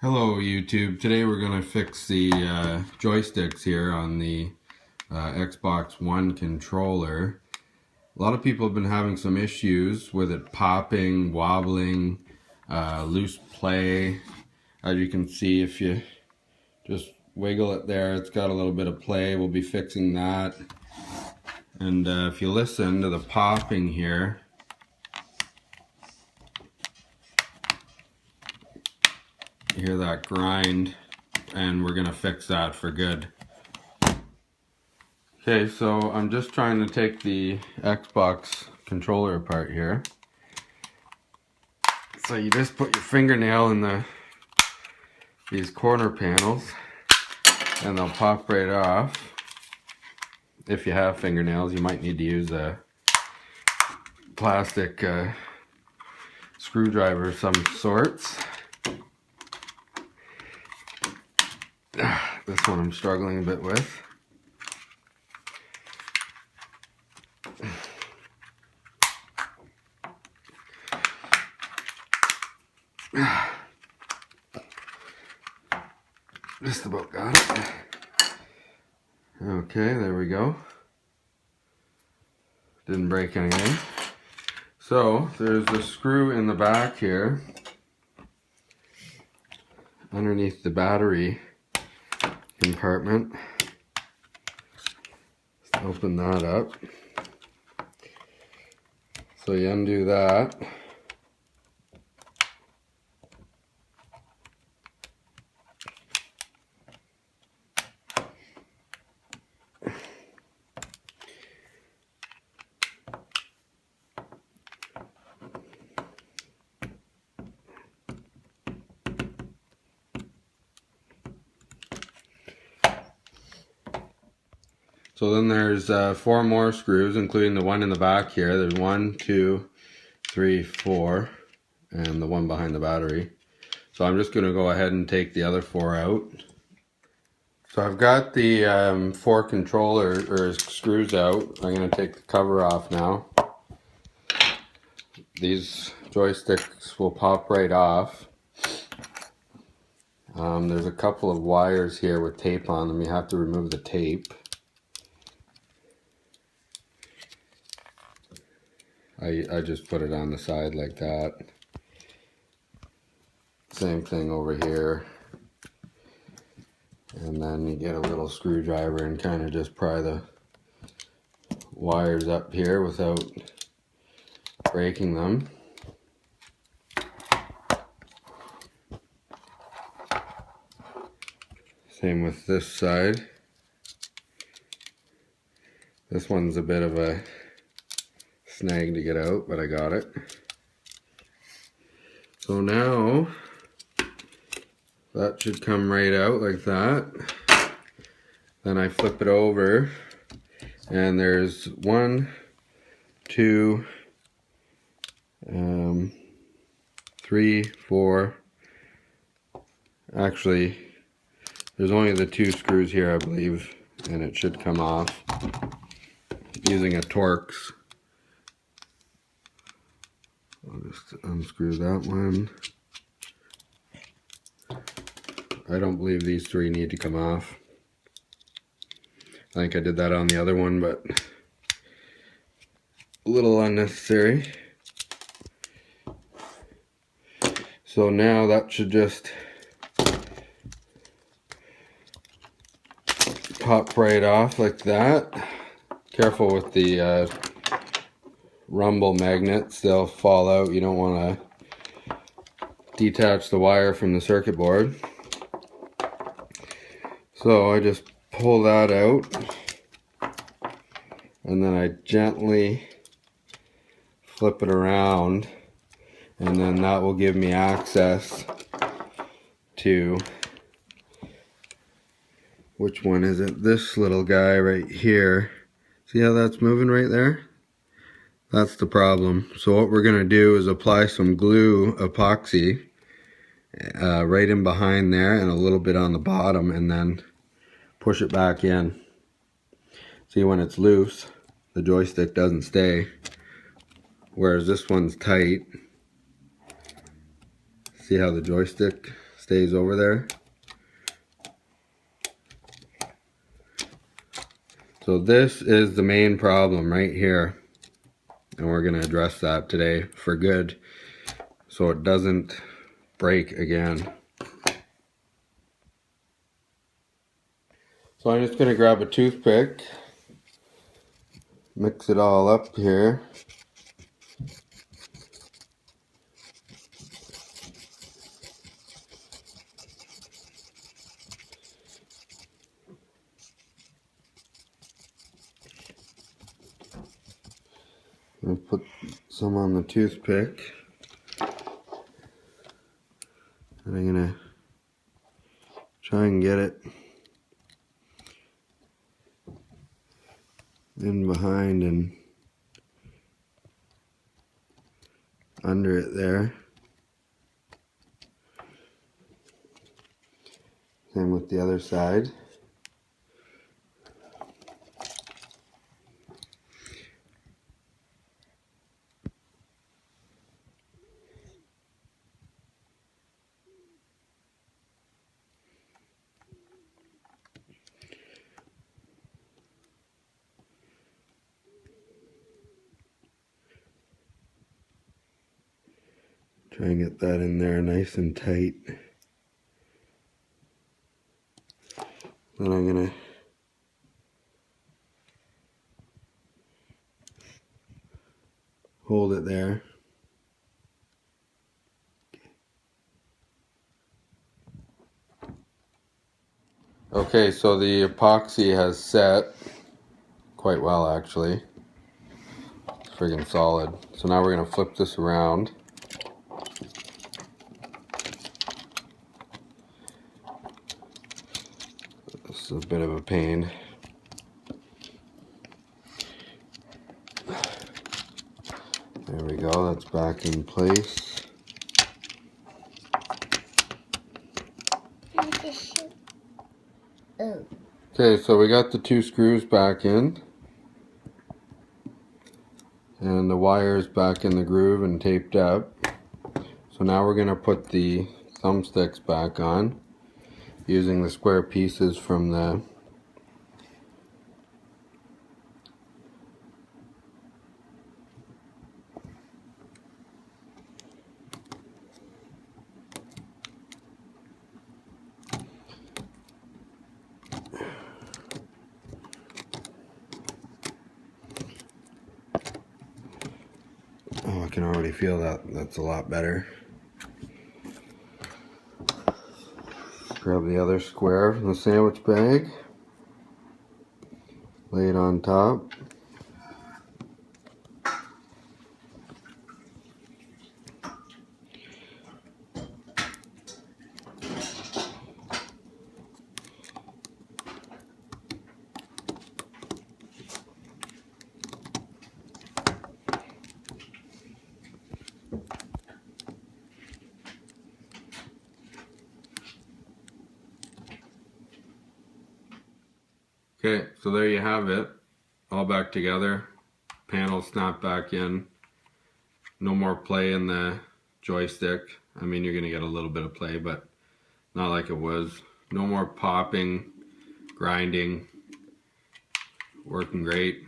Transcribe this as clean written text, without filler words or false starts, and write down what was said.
Hello YouTube. Today we're going to fix the joysticks here on the Xbox One controller. A lot of people have been having some issues with it popping, wobbling, loose play. As you can see, if you just wiggle it there, it's got a little bit of play. We'll be fixing that. And if you listen to the popping here, you hear that grind, and we're going to fix that for good. Okay, so I'm just trying to take the Xbox controller apart here. So you just put your fingernail in these corner panels and they'll pop right off. If you have fingernails, you might need to use a plastic screwdriver of some sorts. This one I'm struggling a bit with. Just about got it. Okay, there we go. Didn't break anything. So there's a screw in the back here underneath the battery compartment. Let's open that up. So you undo that. So then there's 4 more screws, including the one in the back here. There's 1, 2, 3, 4, and the one behind the battery. So I'm just going to go ahead and take the other 4 out. So I've got the 4 controller or screws out. I'm going to take the cover off now. These joysticks will pop right off. There's a couple of wires here with tape on them. You have to remove the tape. I just put it on the side like that. Same thing over here. And then you get a little screwdriver and kind of just pry the wires up here without breaking them. Same with this side. This one's a bit of a snag to get out, but I got it. So now that should come right out like that. Then I flip it over and there's 1, 2, 3, 4. Actually, there's only the 2 screws here, I believe, and it should come off using a Torx. I'll just unscrew that one. I don't believe these 3 need to come off. I think I did that on the other one, but a little unnecessary. So now that should just pop right off like that. Careful with the rumble magnets, they'll fall out. You don't want to detach the wire from the circuit board. So I just pull that out and then I gently flip it around, and then that will give me access to, which one is it? This little guy right here. See how that's moving right there? That's the problem. So what we're going to do is apply some glue epoxy right in behind there and a little bit on the bottom, and then push it back in. See, when it's loose, the joystick doesn't stay, whereas this one's tight. See how the joystick stays over there. So this is the main problem right here, and we're going to address that today for good so it doesn't break again. So I'm just going to grab a toothpick, mix it all up here. I'm going to put some on the toothpick. And I'm going to try and get it in behind and under it there. Same with the other side. Try and get that in there nice and tight. Then I'm going to hold it there. Okay, so the epoxy has set quite well actually. It's friggin' solid. So now we're going to flip this around. This is a bit of a pain. There we go, that's back in place. Okay, so we got the two screws back in. And the wires back in the groove and taped up. So now we're going to put the thumbsticks back on using the square pieces from the I can already feel that. That's a lot better. Grab the other square from the sandwich bag. Lay it on top. Okay, so there you have it, all back together. Panel snapped back in. No more play in the joystick. I mean, you're gonna get a little bit of play, but not like it was. No more popping, grinding. Working great.